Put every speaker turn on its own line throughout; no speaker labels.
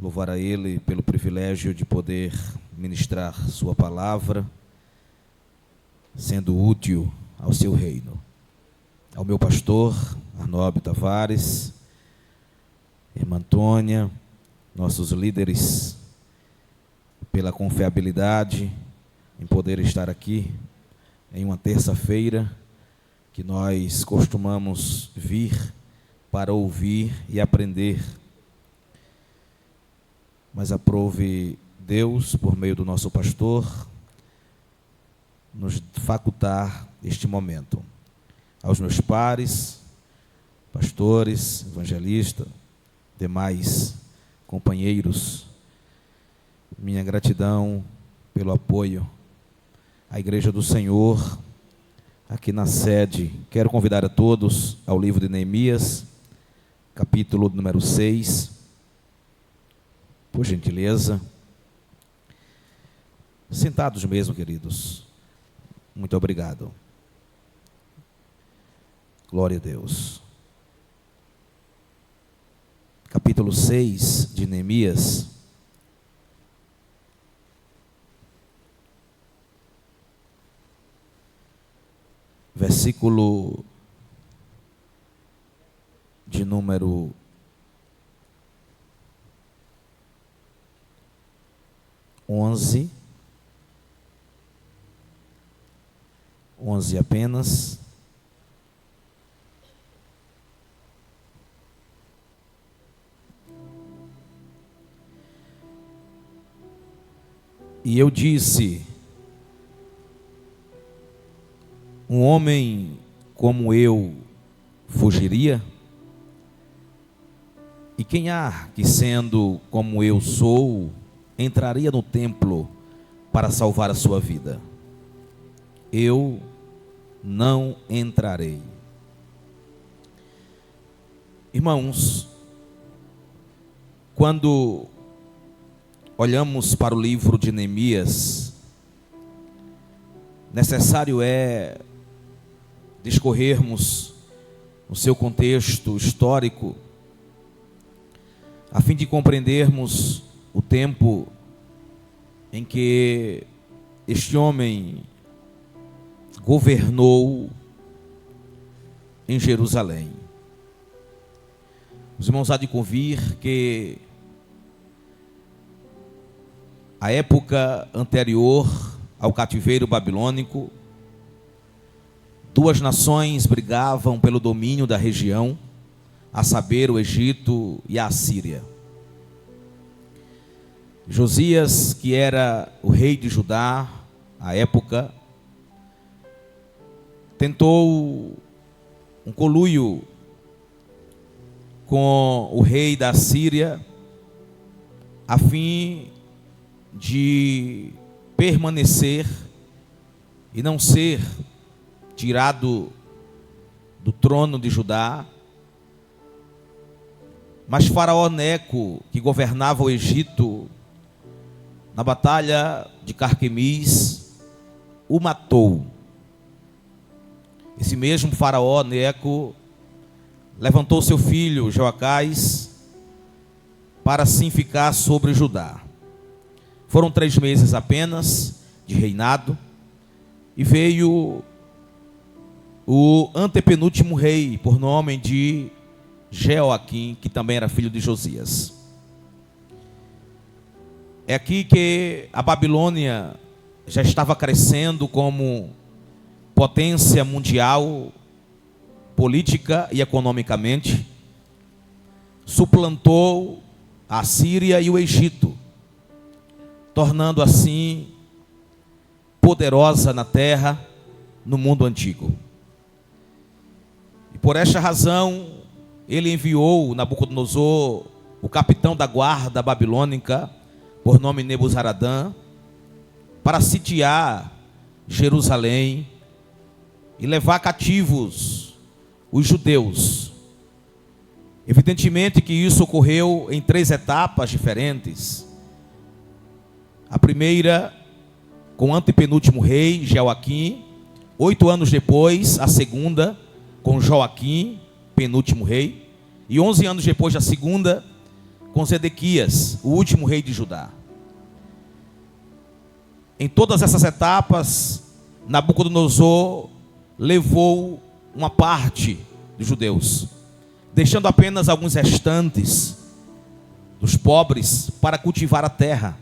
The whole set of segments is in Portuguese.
louvar a Ele pelo privilégio de poder ministrar Sua palavra, sendo útil ao Seu reino. Ao meu pastor, Arnóbio Tavares, irmã Antônia, nossos líderes, pela confiabilidade em poder estar aqui em uma terça-feira, que nós costumamos vir para ouvir e aprender. Mas aprove Deus, por meio do nosso pastor, nos facultar este momento. Aos meus pares, pastores, evangelistas, demais companheiros, minha gratidão pelo apoio à Igreja do Senhor, aqui na sede. Quero convidar a todos ao livro de Neemias, capítulo número 6, por gentileza. Sentados mesmo, queridos. Muito obrigado. Glória a Deus. Capítulo 6 de Neemias. Versículo de número 11 apenas. E eu disse: um homem como eu fugiria? E quem há que, sendo como eu sou, entraria no templo para salvar a sua vida? Eu não entrarei. Irmãos, quando olhamos para o livro de Neemias, necessário é discorrermos o seu contexto histórico, a fim de compreendermos o tempo em que este homem governou em Jerusalém. Os irmãos há de convir que a época anterior ao cativeiro babilônico, duas nações brigavam pelo domínio da região, a saber, o Egito e a Assíria. Josias, que era o rei de Judá à época, tentou um conluio com o rei da Síria, a fim de permanecer e não ser tirado do trono de Judá. Mas Faraó Neco, que governava o Egito, na batalha de Carquemis, o matou. Esse mesmo Faraó Neco levantou seu filho Joacás para assim ficar sobre Judá. Foram 3 meses apenas de reinado, e veio o antepenúltimo rei, por nome de Jeoaquim, que também era filho de Josias. É aqui que a Babilônia já estava crescendo como potência mundial, política e economicamente, suplantou a Síria e o Egito, tornando assim poderosa na terra, no mundo antigo. E por esta razão, ele enviou Nabucodonosor, o capitão da guarda babilônica, por nome Nebuzaradã, para sitiar Jerusalém e levar cativos os judeus. Evidentemente que isso ocorreu em 3 etapas diferentes. A primeira, com o antepenúltimo rei, Jeoaquim. 8 anos depois, a segunda, com Joaquim, penúltimo rei. E 11 anos depois da segunda, com Zedequias, o último rei de Judá. Em todas essas etapas, Nabucodonosor levou uma parte dos judeus, deixando apenas alguns restantes dos pobres para cultivar a terra.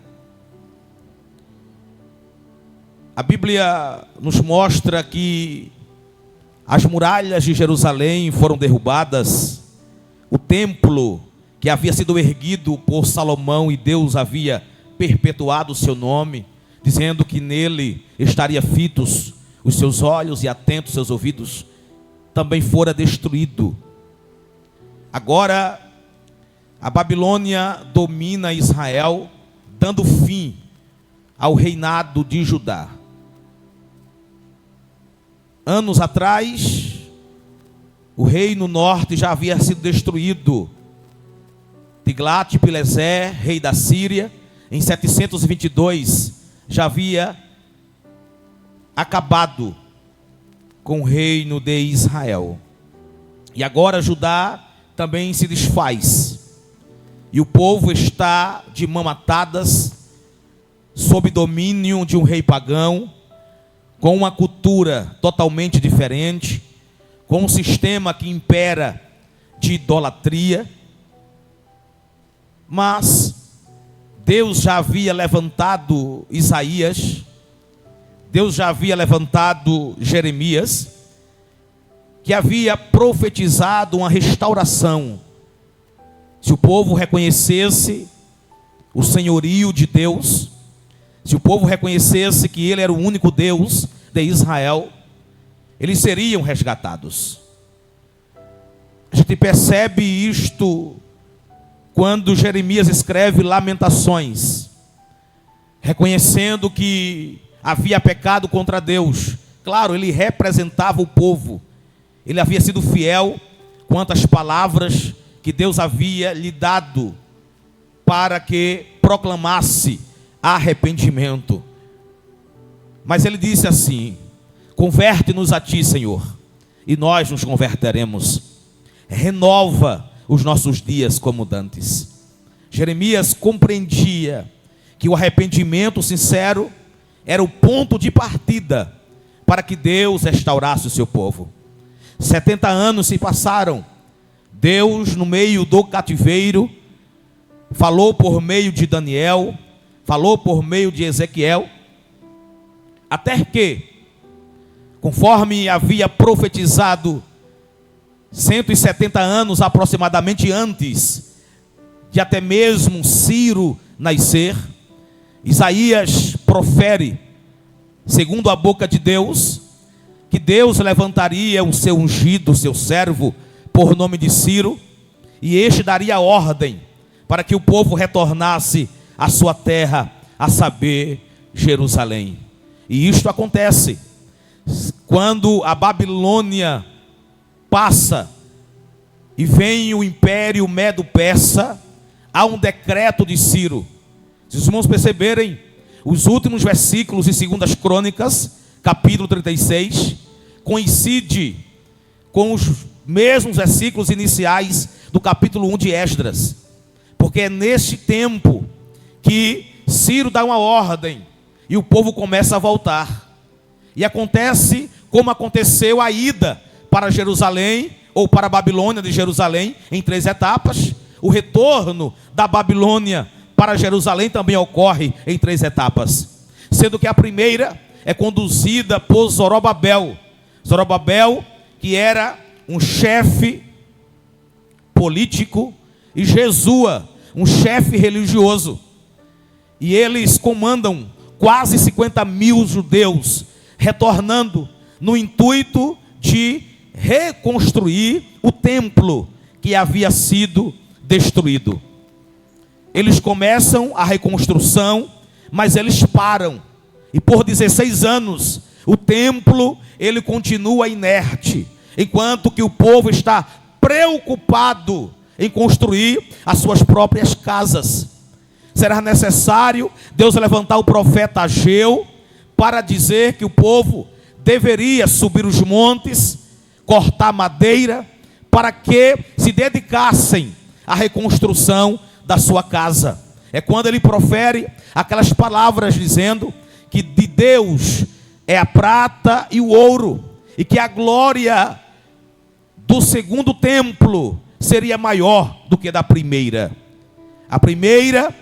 A Bíblia nos mostra que as muralhas de Jerusalém foram derrubadas, o templo que havia sido erguido por Salomão e Deus havia perpetuado o seu nome, dizendo que nele estaria fitos os seus olhos e atentos os seus ouvidos, também fora destruído. Agora a Babilônia domina Israel, dando fim ao reinado de Judá. Anos atrás, o reino norte já havia sido destruído. Tiglat-Pileser, rei da Síria, em 722, já havia acabado com o reino de Israel. E agora Judá também se desfaz. E o povo está de mãos atadas, sob domínio de um rei pagão, com uma cultura totalmente diferente, com um sistema que impera de idolatria. Mas Deus já havia levantado Isaías, Deus já havia levantado Jeremias, que havia profetizado uma restauração. Se o povo reconhecesse o senhorio de Deus, se o povo reconhecesse que Ele era o único Deus de Israel, eles seriam resgatados. A gente percebe isto quando Jeremias escreve Lamentações, reconhecendo que havia pecado contra Deus. Claro, ele representava o povo, ele havia sido fiel quanto às palavras que Deus havia lhe dado para que proclamasse arrependimento. Mas ele disse assim: converte-nos a ti, Senhor, e nós nos converteremos. Renova os nossos dias como dantes. Jeremias compreendia que o arrependimento sincero era o ponto de partida para que Deus restaurasse o seu povo. 70 anos se passaram. Deus, no meio do cativeiro, falou por meio de Daniel, falou por meio de Ezequiel, até que, conforme havia profetizado 170 anos aproximadamente antes de até mesmo Ciro nascer, Isaías profere, segundo a boca de Deus, que Deus levantaria o seu ungido, o seu servo, por nome de Ciro, e este daria ordem para que o povo retornasse à sua terra, a saber, Jerusalém. E isto acontece quando a Babilônia passa e vem o império Medo-Persa. Há um decreto de Ciro. Se os irmãos perceberem, os últimos versículos de 2 Crônicas, capítulo 36, coincide com os mesmos versículos iniciais do capítulo 1 de Esdras, porque é neste tempo que Ciro dá uma ordem e o povo começa a voltar. E acontece como aconteceu a ida para Jerusalém, ou para a Babilônia de Jerusalém, em 3 etapas. O retorno da Babilônia para Jerusalém também ocorre em 3 etapas, sendo que a primeira é conduzida por Zorobabel. Zorobabel, que era um chefe político, e Jesua, um chefe religioso. E eles comandam quase 50 mil judeus, retornando no intuito de reconstruir o templo que havia sido destruído. Eles começam a reconstrução, mas eles param. E por 16 anos, o templo ele continua inerte, enquanto que o povo está preocupado em construir as suas próprias casas. Será necessário Deus levantar o profeta Ageu para dizer que o povo deveria subir os montes, cortar madeira, para que se dedicassem à reconstrução da sua casa. É quando ele profere aquelas palavras dizendo que de Deus é a prata e o ouro, e que a glória do segundo templo seria maior do que da primeira. A primeira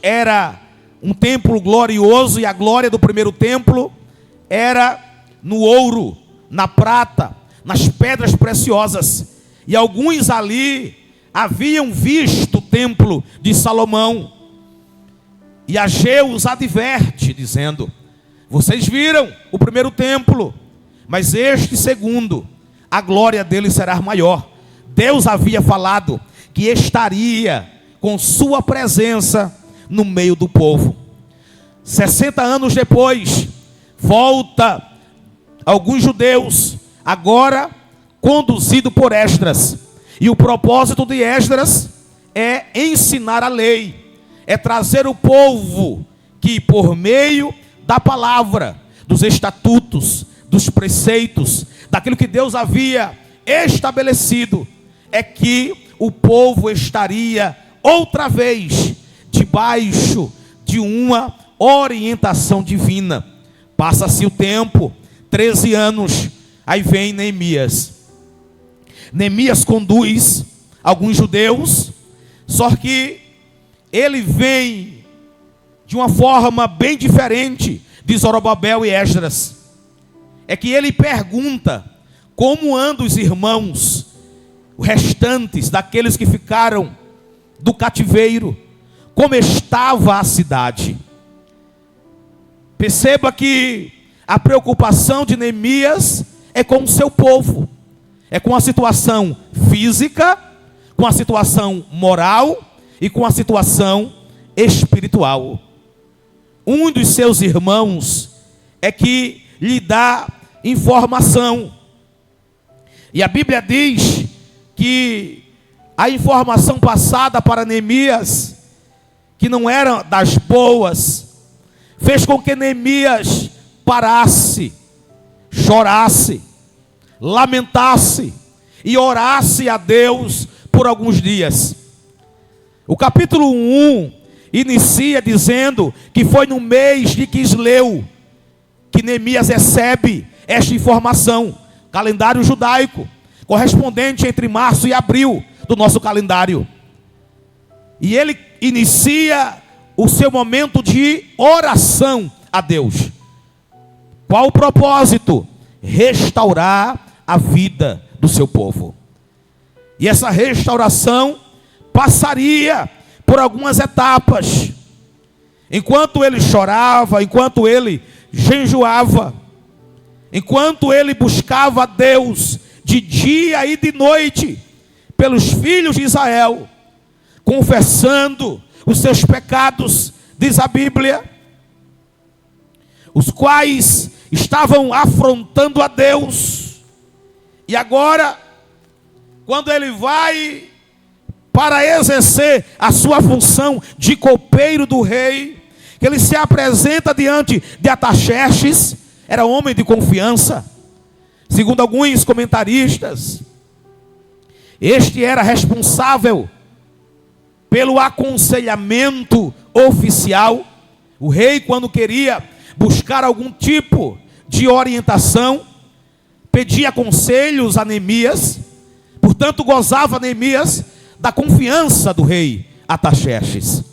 era um templo glorioso, e a glória do primeiro templo era no ouro, na prata, nas pedras preciosas. E alguns ali haviam visto o templo de Salomão. E Ageu os adverte, dizendo: vocês viram o primeiro templo, mas este segundo, a glória dele será maior. Deus havia falado que estaria com sua presença no meio do povo. 60 anos depois, volta alguns judeus, agora conduzido por Esdras. E o propósito de Esdras é ensinar a lei, é trazer o povo que por meio da palavra, dos estatutos, dos preceitos, daquilo que Deus havia estabelecido, é que o povo estaria outra vez debaixo de uma orientação divina. Passa-se o tempo, 13 anos, aí vem Neemias. Neemias conduz alguns judeus, só que ele vem de uma forma bem diferente de Zorobabel e Esdras. É que ele pergunta como andam os irmãos, os restantes daqueles que ficaram do cativeiro, como estava a cidade. Perceba que a preocupação de Neemias é com o seu povo, é com a situação física, com a situação moral e com a situação espiritual. Um dos seus irmãos é que lhe dá informação. E a Bíblia diz que a informação passada para Neemias, que não era das boas, fez com que Neemias parasse, chorasse, lamentasse e orasse a Deus por alguns dias. O capítulo 1 inicia dizendo que foi no mês de Quisleu que Neemias recebe esta informação, calendário judaico, correspondente entre março e abril do nosso calendário. E ele inicia o seu momento de oração a Deus. Qual o propósito? Restaurar a vida do seu povo. E essa restauração passaria por algumas etapas. Enquanto ele chorava, enquanto ele jejuava, enquanto ele buscava a Deus de dia e de noite pelos filhos de Israel, confessando os seus pecados, diz a Bíblia, os quais estavam afrontando a Deus. E agora, quando ele vai para exercer a sua função de copeiro do rei, que ele se apresenta diante de Artaxerxes, era homem de confiança. Segundo alguns comentaristas, este era responsável pelo aconselhamento oficial. O rei, quando queria buscar algum tipo de orientação, pedia conselhos a Neemias. Portanto, gozava Neemias da confiança do rei Artaxerxes.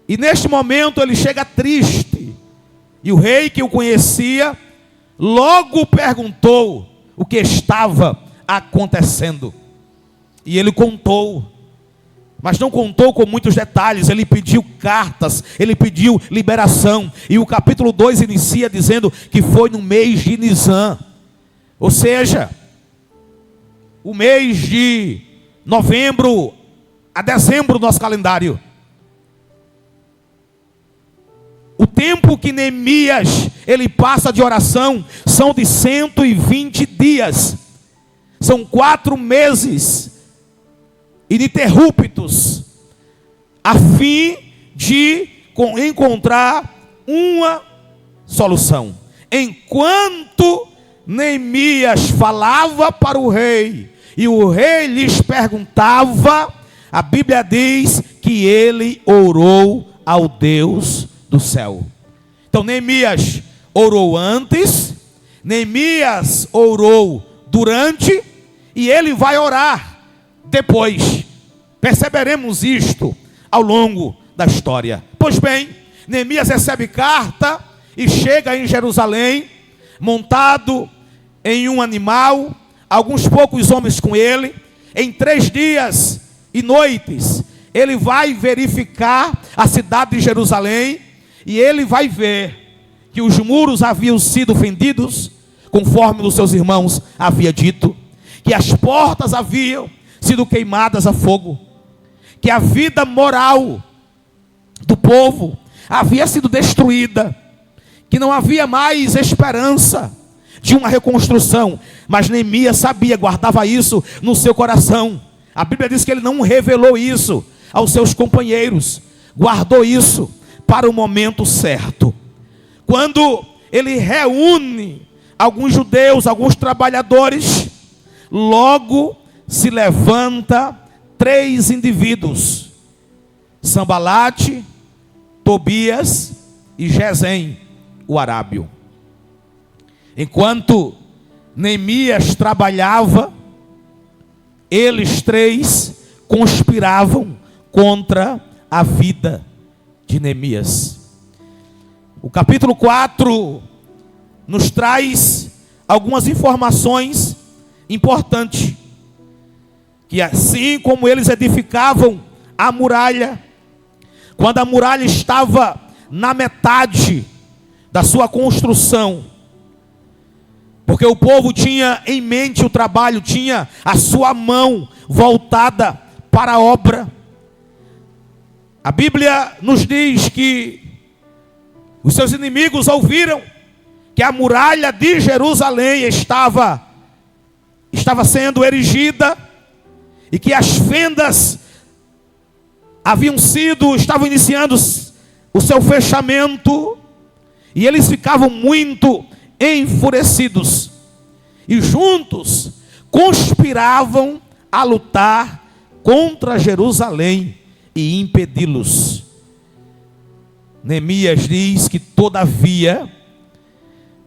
E neste momento ele chega triste. E o rei, que o conhecia, logo perguntou o que estava acontecendo. E ele contou, mas não contou com muitos detalhes. Ele pediu cartas, ele pediu liberação. E o capítulo 2 inicia dizendo que foi no mês de Nisan, ou seja, o mês de novembro a dezembro do nosso calendário. O tempo que Neemias ele passa de oração são de 120 dias. São 4 meses ininterruptos, a fim de encontrar uma solução. Enquanto Neemias falava para o rei, e o rei lhes perguntava, a Bíblia diz que ele orou ao Deus do céu. Então Neemias orou antes, Neemias orou durante, e ele vai orar depois. Perceberemos isto ao longo da história. Pois bem, Neemias recebe carta e chega em Jerusalém, montado em um animal, alguns poucos homens com ele. Em 3 dias e noites, ele vai verificar a cidade de Jerusalém, e ele vai ver que os muros haviam sido fendidos, conforme os seus irmãos havia dito, que as portas haviam sido queimadas a fogo, que a vida moral do povo havia sido destruída, que não havia mais esperança de uma reconstrução. Mas Neemias sabia, guardava isso no seu coração. A Bíblia diz que ele não revelou isso aos seus companheiros, guardou isso para o momento certo. Quando ele reúne alguns judeus, alguns trabalhadores, logo se levanta 3 indivíduos: Sambalate, Tobias e Gesem, o arábio. Enquanto Neemias trabalhava, eles 3 conspiravam contra a vida de Neemias. O capítulo 4 nos traz algumas informações importantes. Que assim como eles edificavam a muralha, quando a muralha estava na metade da sua construção, porque o povo tinha em mente o trabalho, tinha a sua mão voltada para a obra. A Bíblia nos diz que os seus inimigos ouviram que a muralha de Jerusalém estava sendo erigida, e que as fendas estavam iniciando o seu fechamento, e eles ficavam muito enfurecidos, e juntos conspiravam a lutar contra Jerusalém e impedi-los. Neemias diz que todavia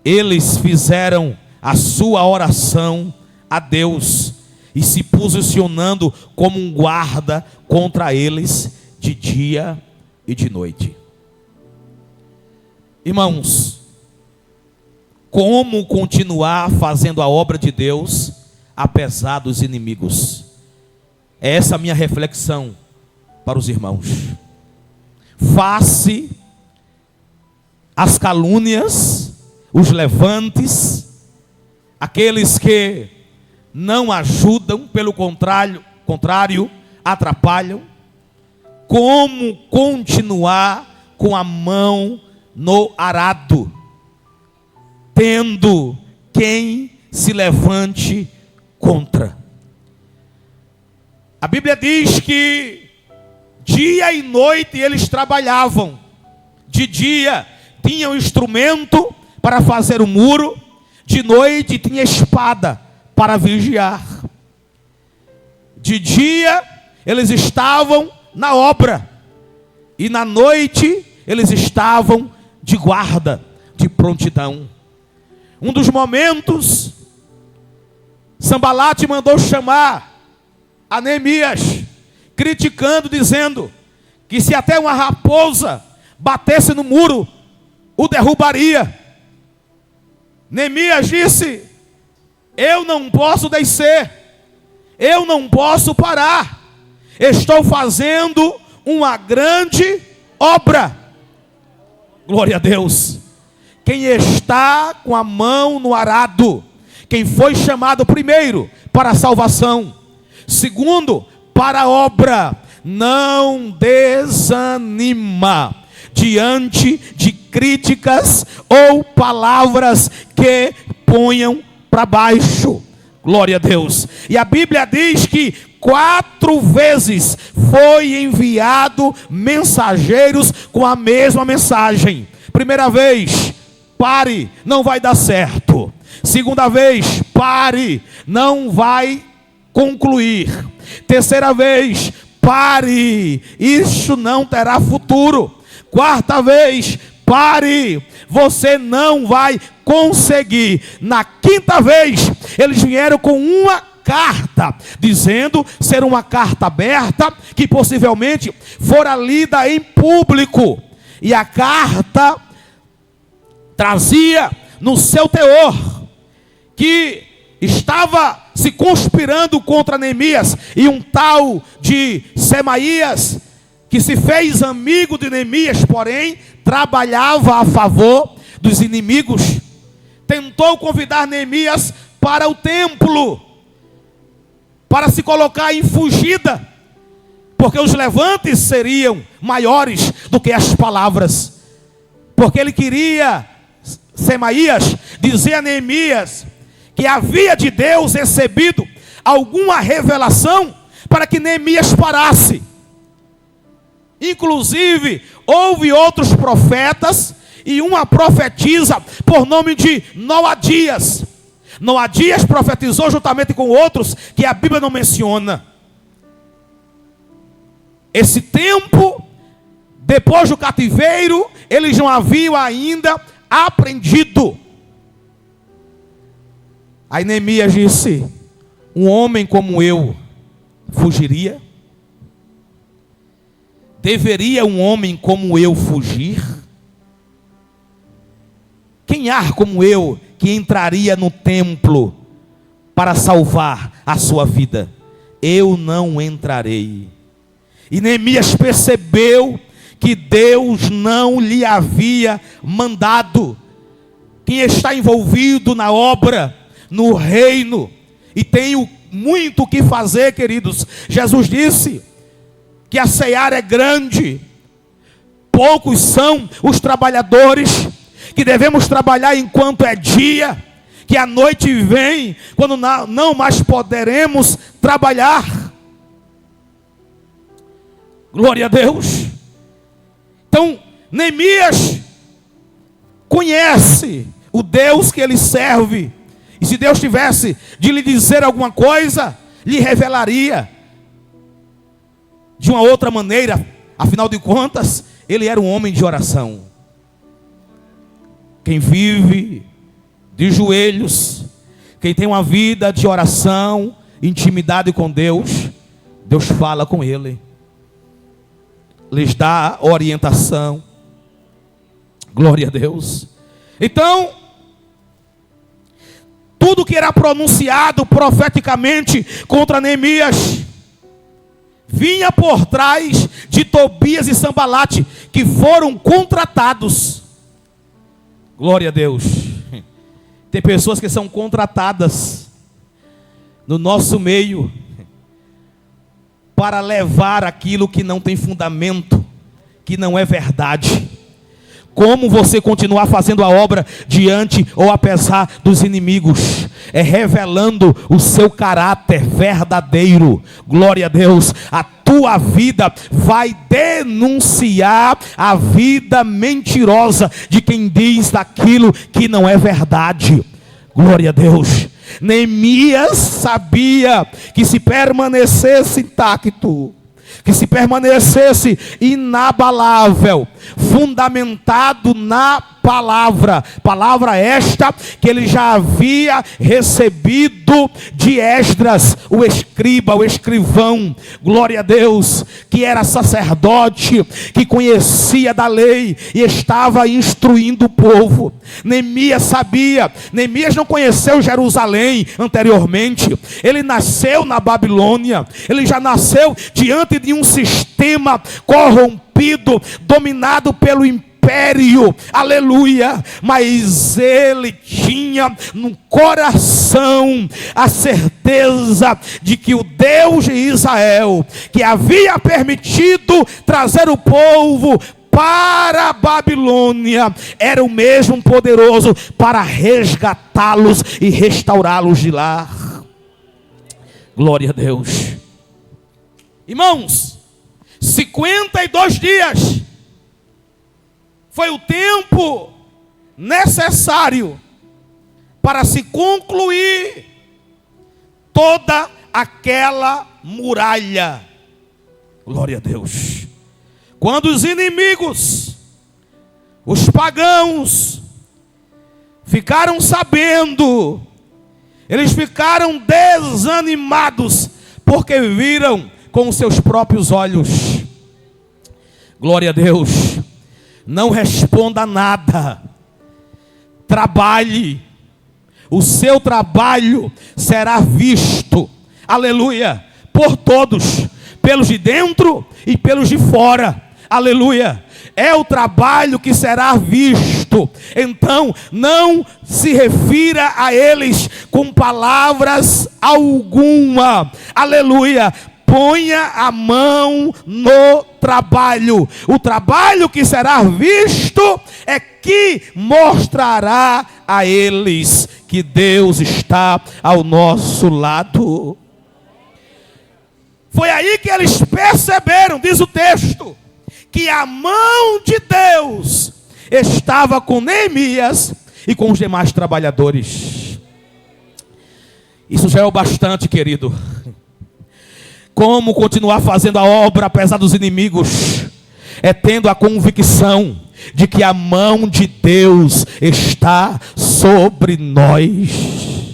eles fizeram a sua oração a Deus, e se posicionando como um guarda contra eles de dia e de noite. Irmãos, como continuar fazendo a obra de Deus apesar dos inimigos? É essa a minha reflexão para os irmãos. Face as calúnias, os levantes, aqueles que não ajudam, pelo contrário, atrapalham. Como continuar com a mão no arado, tendo quem se levante contra? A Bíblia diz que dia e noite eles trabalhavam. De dia tinham instrumento para fazer o muro, de noite tinha espada para vigiar. De dia eles estavam na obra, e na noite eles estavam de guarda, de prontidão. Um dos momentos, Sambalate mandou chamar a Neemias, criticando, dizendo que se até uma raposa batesse no muro, o derrubaria. Neemias disse: eu não posso descer, eu não posso parar, estou fazendo uma grande obra. Glória a Deus. Quem está com a mão no arado, quem foi chamado primeiro para a salvação, segundo para a obra, não desanima diante de críticas ou palavras que ponham para baixo. Glória a Deus. E a Bíblia diz que 4 vezes foi enviado mensageiros com a mesma mensagem. Primeira vez: pare, não vai dar certo. Segunda vez: pare, não vai concluir. Terceira vez: pare, isso não terá futuro. Quarta vez, pare, você não vai conseguir. Na quinta vez, eles vieram com uma carta, dizendo ser uma carta aberta, que possivelmente fora lida em público. E a carta trazia no seu teor que estava se conspirando contra Neemias, e um tal de Semaías, que se fez amigo de Neemias, porém trabalhava a favor dos inimigos, tentou convidar Neemias para o templo, para se colocar em fugida, porque os levantes seriam maiores do que as palavras, porque ele queria, Semaías, dizer a Neemias que havia de Deus recebido alguma revelação para que Neemias parasse. Inclusive, houve outros profetas e uma profetisa por nome de Noadias. Noadias profetizou juntamente com outros que a Bíblia não menciona. Esse tempo, depois do cativeiro, eles não haviam ainda aprendido. Aí Neemias disse: um homem como eu fugiria? Deveria um homem como eu fugir? Quem há como eu que entraria no templo para salvar a sua vida? Eu não entrarei. E Neemias percebeu que Deus não lhe havia mandado. Quem está envolvido na obra, no reino, e tem muito o que fazer, queridos. Jesus disse que a seara é grande, poucos são os trabalhadores, que devemos trabalhar enquanto é dia, que a noite vem, quando não mais poderemos trabalhar. Glória a Deus. Então, Neemias conhece o Deus que ele serve, e se Deus tivesse de lhe dizer alguma coisa, lhe revelaria de uma outra maneira. Afinal de contas, ele era um homem de oração. Quem vive de joelhos, quem tem uma vida de oração, intimidade com Deus, Deus fala com ele, lhes dá orientação. Glória a Deus. Então, tudo que era pronunciado profeticamente contra Neemias vinha por trás de Tobias e Sambalate, que foram contratados. Glória a Deus. Tem pessoas que são contratadas no nosso meio para levar aquilo que não tem fundamento, que não é verdade. Como você continuar fazendo a obra diante ou apesar dos inimigos? É revelando o seu caráter verdadeiro. Glória a Deus. A tua vida vai denunciar a vida mentirosa de quem diz daquilo que não é verdade. Glória a Deus. Neemias sabia que se permanecesse intacto, que se permanecesse inabalável, fundamentado na palavra esta que ele já havia recebido de Esdras, o escriba, o escrivão, glória a Deus, que era sacerdote, que conhecia da lei e estava instruindo o povo. Neemias sabia. Neemias não conheceu Jerusalém anteriormente, ele nasceu na Babilônia, ele já nasceu diante de um sistema corrompido, dominado pelo império, aleluia, mas ele tinha no coração a certeza de que o Deus de Israel, que havia permitido trazer o povo para a Babilônia, era o mesmo poderoso para resgatá-los e restaurá-los de lá. Glória a Deus. Irmãos, 52 dias foi o tempo necessário para se concluir toda aquela muralha. Glória a Deus. Quando os inimigos, os pagãos, ficaram sabendo, eles ficaram desanimados, porque viram com os seus próprios olhos. Glória a Deus. Não responda nada. Trabalhe. O seu trabalho será visto, aleluia, por todos, pelos de dentro e pelos de fora, aleluia. É o trabalho que será visto. Então, não se refira a eles com palavras alguma, aleluia. Ponha a mão no trabalho. O trabalho que será visto é que mostrará a eles que Deus está ao nosso lado. Foi aí que eles perceberam, diz o texto, que a mão de Deus estava com Neemias e com os demais trabalhadores. Isso já é o bastante, querido. Como continuar fazendo a obra apesar dos inimigos? É tendo a convicção de que a mão de Deus está sobre nós.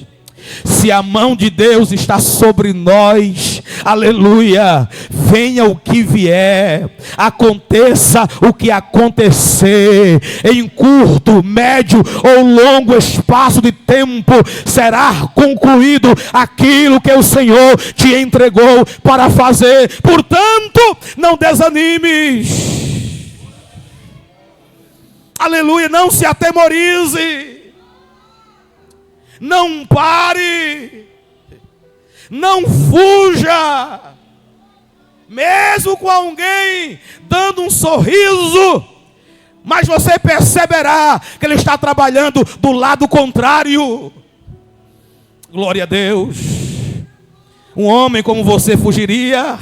Se a mão de Deus está sobre nós, aleluia, venha o que vier, aconteça o que acontecer, em curto, médio ou longo espaço de tempo, será concluído aquilo que o Senhor te entregou para fazer. Portanto, não desanimes, aleluia, não se atemorize. Não pare, não fuja, mesmo com alguém dando um sorriso, mas você perceberá que ele está trabalhando do lado contrário. Glória a Deus. Um homem como você fugiria,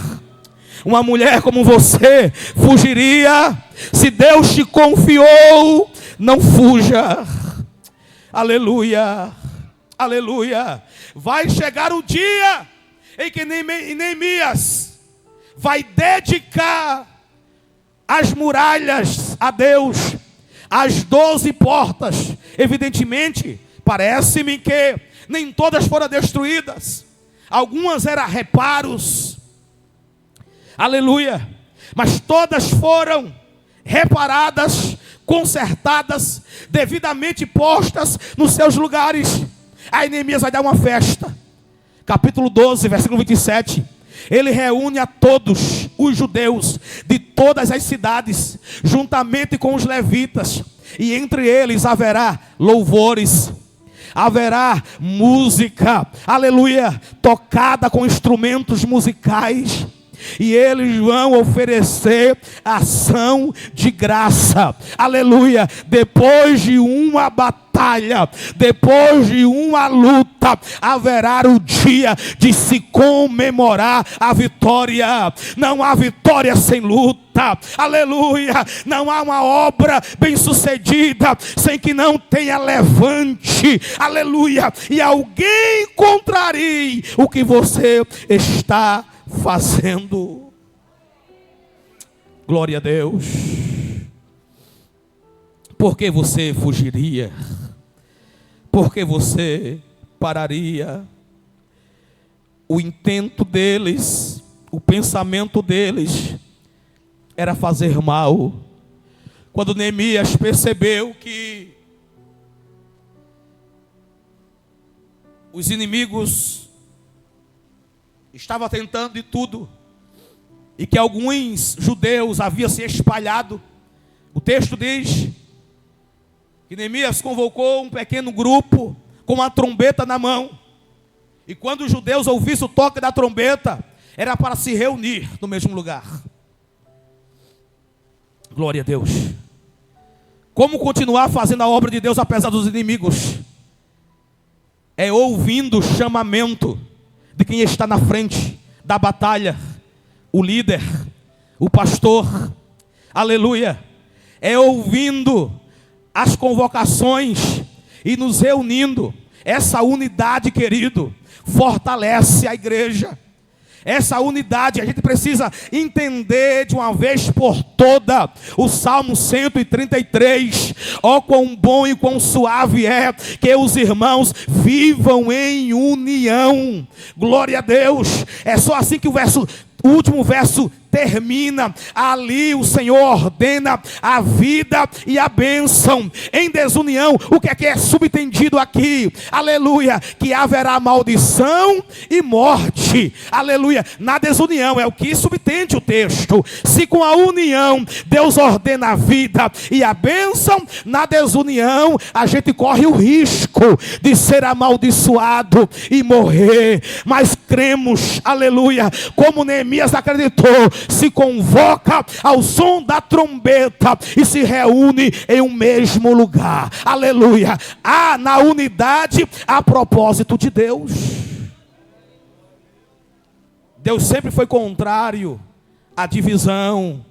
uma mulher como você fugiria. Se Deus te confiou, não fuja. Aleluia. Aleluia. Vai chegar o dia em que Neemias vai dedicar as muralhas a Deus, as 12 portas. Evidentemente, parece-me que nem todas foram destruídas. Algumas eram reparos. Aleluia. Mas todas foram reparadas, consertadas, devidamente postas nos seus lugares. Aí Neemias vai dar uma festa. Capítulo 12, versículo 27. Ele reúne a todos os judeus de todas as cidades, juntamente com os levitas. E entre eles haverá louvores, haverá música, aleluia, tocada com instrumentos musicais. E eles vão oferecer ação de graça, aleluia. Depois de uma batalha, depois de uma luta, haverá o dia de se comemorar a vitória. Não há vitória sem luta, aleluia. Não há uma obra bem sucedida sem que não tenha levante, aleluia. E alguém contrarie o que você está fazendo. Glória a Deus. Por que você fugiria? Por que você pararia? O intento deles, o pensamento deles era fazer mal. Quando Neemias percebeu que os inimigos estava tentando de tudo, e que alguns judeus haviam se espalhado, o texto diz que Neemias convocou um pequeno grupo com uma trombeta na mão, e quando os judeus ouvissem o toque da trombeta, era para se reunir no mesmo lugar. Glória a Deus. Como continuar fazendo a obra de Deus apesar dos inimigos? É ouvindo o chamamento de quem está na frente da batalha, o líder, o pastor, aleluia. É ouvindo as convocações e nos reunindo. Essa unidade, querido, fortalece a igreja. Essa unidade a gente precisa entender de uma vez por toda. O Salmo 133. Ó, quão bom e quão suave é que os irmãos vivam em união. Glória a Deus. É só assim que o último verso termina. Ali o Senhor ordena a vida e a bênção. Em desunião, o que é subtendido aqui? Aleluia, que haverá maldição e morte. Aleluia, na desunião é o que subtende o texto. Se com a união Deus ordena a vida e a bênção, na desunião a gente corre o risco de ser amaldiçoado e morrer. Mas cremos, aleluia, como Neemias acreditou, se convoca ao som da trombeta e se reúne em um mesmo lugar. Aleluia. Há na unidade a propósito de Deus. Deus sempre foi contrário à divisão.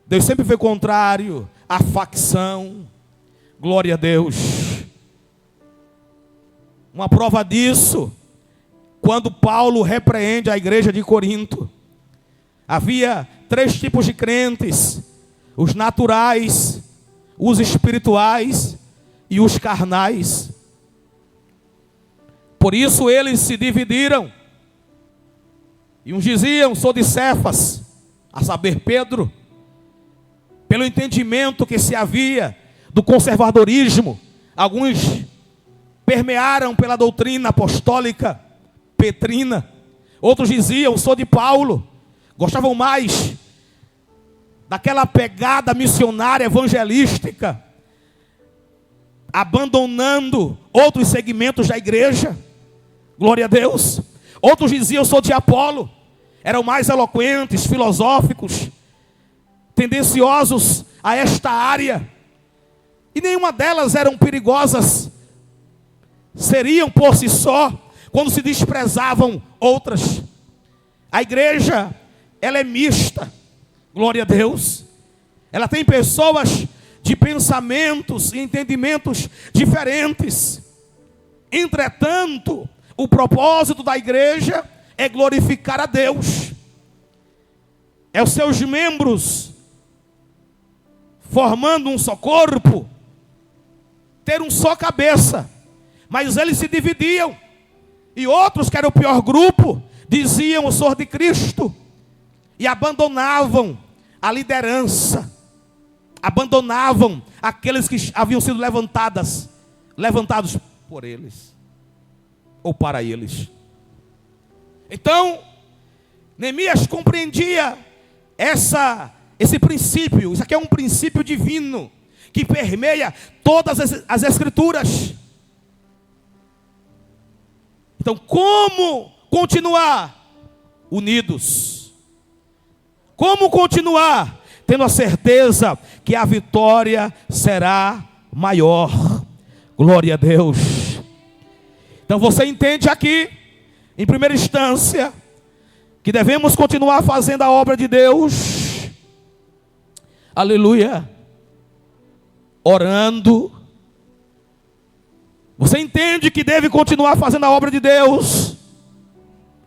Deus sempre foi contrário à facção. Glória a Deus. Uma prova disso, quando Paulo repreende a igreja de Corinto. Havia 3 tipos de crentes: os naturais, os espirituais e os carnais. Por isso eles se dividiram. E uns diziam: sou de Cefas, a saber, Pedro. Pelo entendimento que se havia do conservadorismo, alguns permearam pela doutrina apostólica petrina. Outros diziam: sou de Paulo. Gostavam mais daquela pegada missionária evangelística, abandonando outros segmentos da igreja. Glória a Deus. Outros diziam: eu sou de Apolo. Eram mais eloquentes, filosóficos, tendenciosos a esta área. E nenhuma delas eram perigosas. Seriam por si só, quando se desprezavam outras. A igreja, ela é mista. Glória a Deus. Ela tem pessoas de pensamentos e entendimentos diferentes. Entretanto, o propósito da igreja é glorificar a Deus. É os seus membros formando um só corpo, ter um só cabeça. Mas eles se dividiam. E outros, que era o pior grupo, diziam: eu sou de Cristo. E abandonavam a liderança. Abandonavam aqueles que haviam sido levantados por eles, ou para eles. Então, Neemias compreendia esse princípio. Isso aqui é um princípio divino que permeia todas as escrituras. Então, como continuar unidos? Como continuar tendo a certeza que a vitória será maior? Glória a Deus. Então você entende aqui, em primeira instância, que devemos continuar fazendo a obra de Deus. Aleluia. Orando. Você entende que deve continuar fazendo a obra de Deus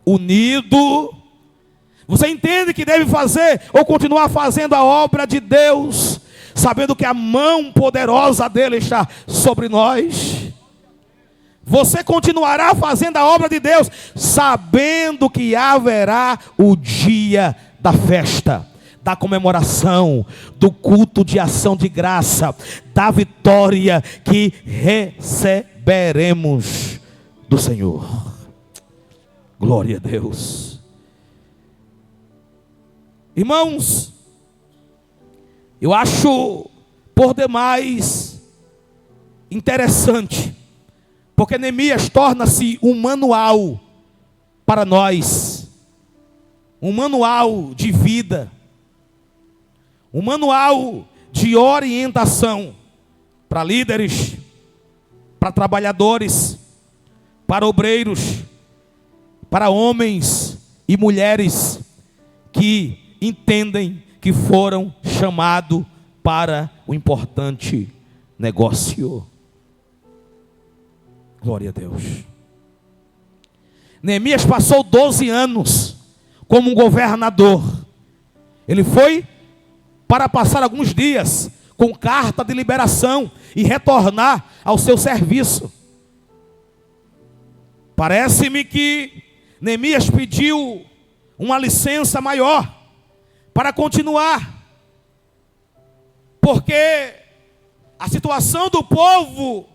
unido. Você entende que deve fazer ou continuar fazendo a obra de Deus, sabendo que a mão poderosa dele está sobre nós. Você continuará fazendo a obra de Deus, sabendo que haverá o dia da festa, da comemoração, do culto de ação de graça, da vitória que receberemos do Senhor. Glória a Deus. Irmãos, eu acho por demais interessante, porque Neemias torna-se um manual para nós, um manual de vida, um manual de orientação para líderes, para trabalhadores, para obreiros, para homens e mulheres que entendem que foram chamados para o importante negócio. Glória a Deus. Neemias passou 12 anos como um governador. Ele foi para passar alguns dias com carta de liberação e retornar ao seu serviço. Parece-me que Neemias pediu uma licença maior para continuar, porque a situação do povo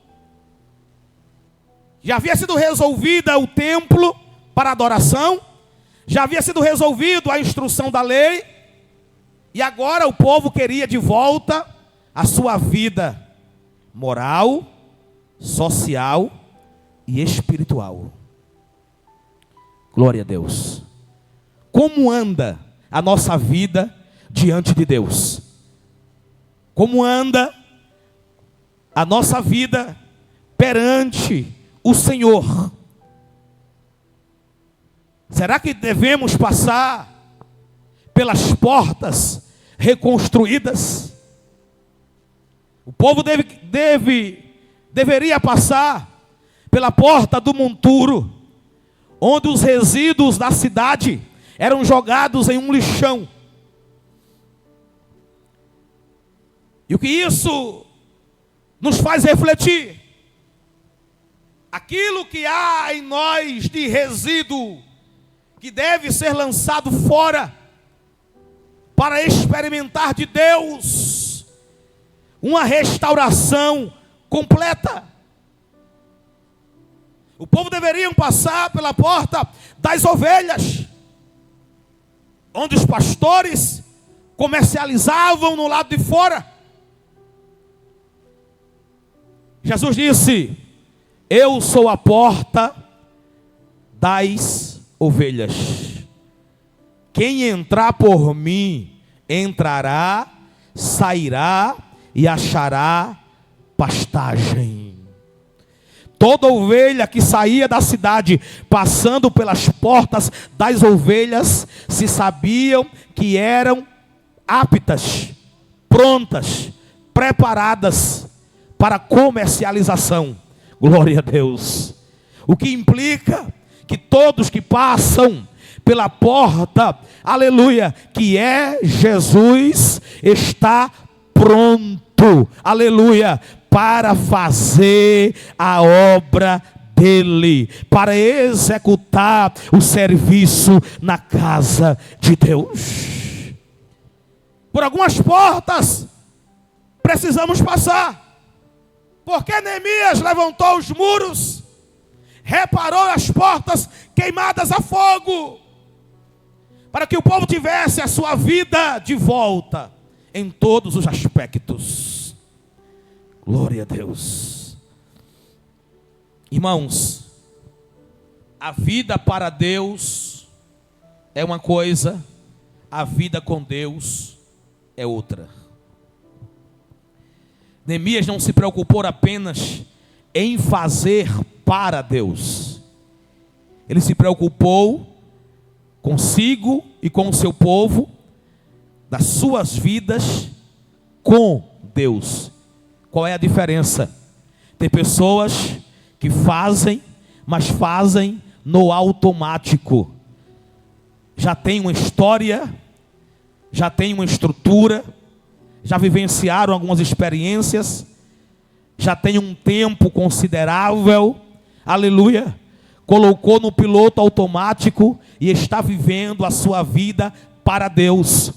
já havia sido resolvida, o templo para adoração, já havia sido resolvido a instrução da lei, e agora o povo queria de volta a sua vida moral, social e espiritual. Glória a Deus. Como anda a nossa vida diante de Deus? Como anda a nossa vida perante o Senhor? Será que devemos passar pelas portas reconstruídas? O povo deveria passar pela porta do monturo, onde os resíduos da cidade eram jogados em um lixão. E o que isso nos faz refletir? Aquilo que há em nós de resíduo, que deve ser lançado fora, para experimentar de Deus uma restauração completa. O povo deveria passar pela porta das ovelhas, onde os pastores comercializavam no lado de fora. Jesus disse: eu sou a porta das ovelhas. Quem entrar por mim, entrará, sairá e achará pastagem. Toda ovelha que saía da cidade, passando pelas portas das ovelhas, se sabiam que eram aptas, prontas, preparadas para comercialização. Glória a Deus. O que implica que todos que passam pela porta, aleluia, que é Jesus, está pronto, aleluia, para fazer a obra dele, para executar o serviço na casa de Deus. Por algumas portas precisamos passar, porque Neemias levantou os muros, reparou as portas queimadas a fogo, para que o povo tivesse a sua vida de volta em todos os aspectos. Glória a Deus. Irmãos, a vida para Deus é uma coisa, a vida com Deus é outra. Neemias não se preocupou apenas em fazer para Deus. Ele se preocupou consigo e com o seu povo, das suas vidas com Deus. Qual é a diferença? Tem pessoas que fazem, mas fazem no automático. Já tem uma história, já tem uma estrutura, já vivenciaram algumas experiências, já tem um tempo considerável, aleluia, colocou no piloto automático e está vivendo a sua vida para Deus.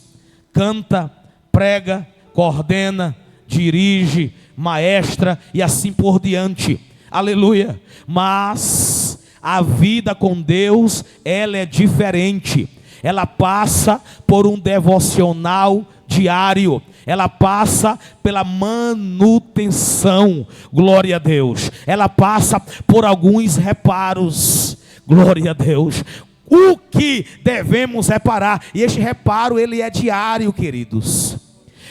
Canta, prega, coordena, dirige, maestra e assim por diante, aleluia. Mas a vida com Deus, ela é diferente. Ela passa por um devocional diário, ela passa pela manutenção, glória a Deus, ela passa por alguns reparos, glória a Deus. O que devemos reparar? E este reparo, ele é diário, queridos.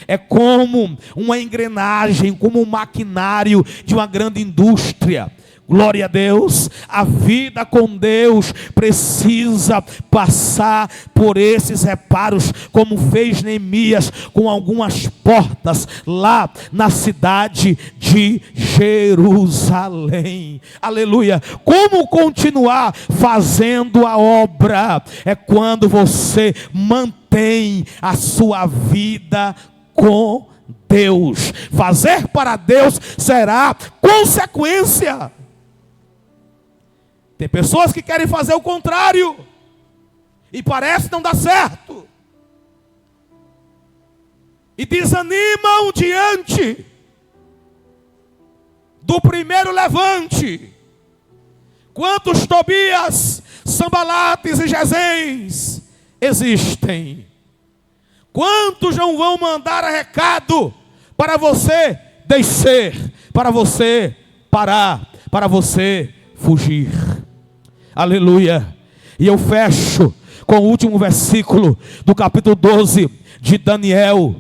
É como uma engrenagem, como um maquinário de uma grande indústria. Glória a Deus. A vida com Deus precisa passar por esses reparos, como fez Neemias com algumas portas lá na cidade de Jerusalém. Aleluia. Como continuar fazendo a obra? É quando você mantém a sua vida com Deus. Fazer para Deus será consequência. Tem pessoas que querem fazer o contrário e parece não dar certo, e desanimam diante do primeiro levante. Quantos Tobias, Sanbalates e Gesens existem? Quantos não vão mandar recado para você descer, para você parar, para você fugir? Aleluia. E eu fecho com o último versículo do capítulo 12 de Daniel.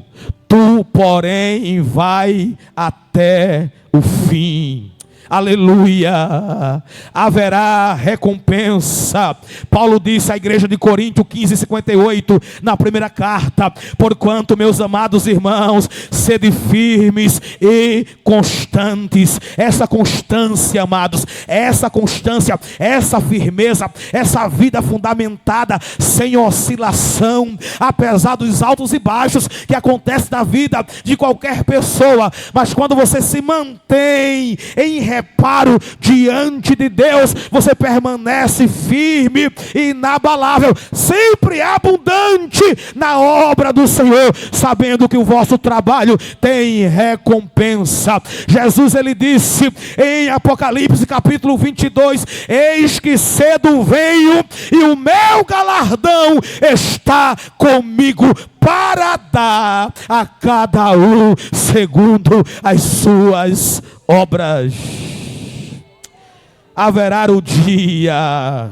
Tu, porém, vai até o fim. Aleluia. Haverá recompensa. Paulo disse à igreja de Corinto 15:58 na primeira carta: porquanto, meus amados irmãos, sede firmes e constantes. Essa constância, amados, essa constância, essa firmeza, essa vida fundamentada sem oscilação, apesar dos altos e baixos que acontecem na vida de qualquer pessoa, mas quando você se mantém em reparo diante de Deus, você permanece firme e inabalável, sempre abundante na obra do Senhor, sabendo que o vosso trabalho tem recompensa. Jesus, ele disse em Apocalipse capítulo 22: eis que cedo venho e o meu galardão está comigo para dar a cada um segundo as suas obras. Haverá o dia,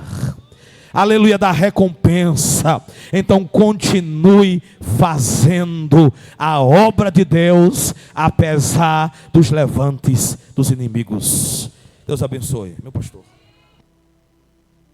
aleluia, da recompensa. Então continue fazendo a obra de Deus, apesar dos levantes dos inimigos. Deus abençoe, meu pastor.